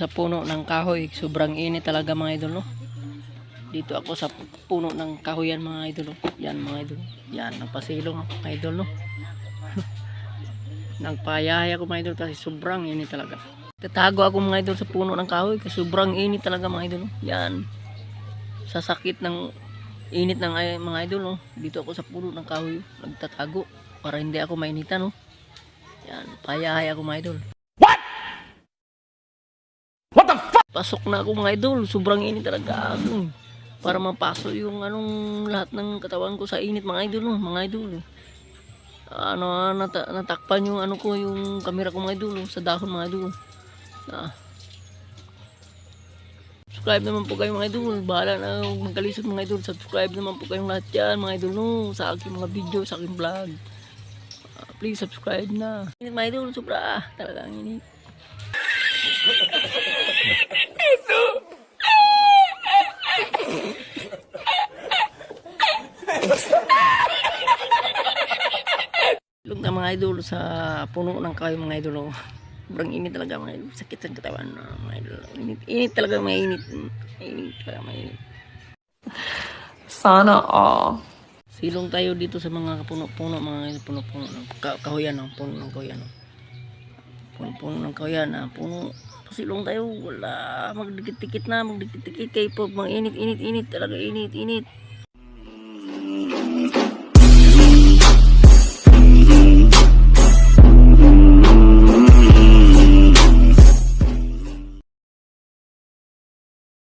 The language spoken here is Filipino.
sa puno ng kahoy. Sobrang init talaga mga idol, no? Dito ako sa puno ng kahoy yan mga idol, no? Yan mga idol. Yan, nagpasilong ako mga idol, no? Nagpayaya ako mga idol kasi sobrang init talaga. Tatago ako mga idol sa puno ng kahoy kasi sobrang init talaga mga idol, no? Yan. Sa sakit ng init ng mga idol, no? Dito ako sa puno ng kahoy. Nagtatago para hindi ako mainitan, no? Yan, payaya ako mga idol. Pasok na ako mga idol, sobrang init talaga. Para mapasok yung lahat ng katawan ko sa init mga idol, no? Mga idol. Natakpan yung yung camera ko mga idol, no? Sa dahon mga idol. Subscribe naman po kayo mga idol. Bahala na magkalisod mga idol. Subscribe naman po kayong lahat yan mga idol, no? Sa aking mga video, sa aking vlog. Please subscribe na. Init mga idol, sobra. Talagang init. Ilog na mga idol sa puno ng kahoy mga idol, oh. Sobrang init talaga mga idol. Sakit sa katawan mga idol. Init talaga, may init. Init talaga, may init. Sana all. Silong tayo dito sa mga puno-puno mga idol. Puno-puno ng kahoyan, oh. Puno ng kahoyan, oh. Puno ng kahoyan, puno. Silong tayo, wala. Magdikit-dikit na, magdikit-dikit kayo po. Mga init talaga, init.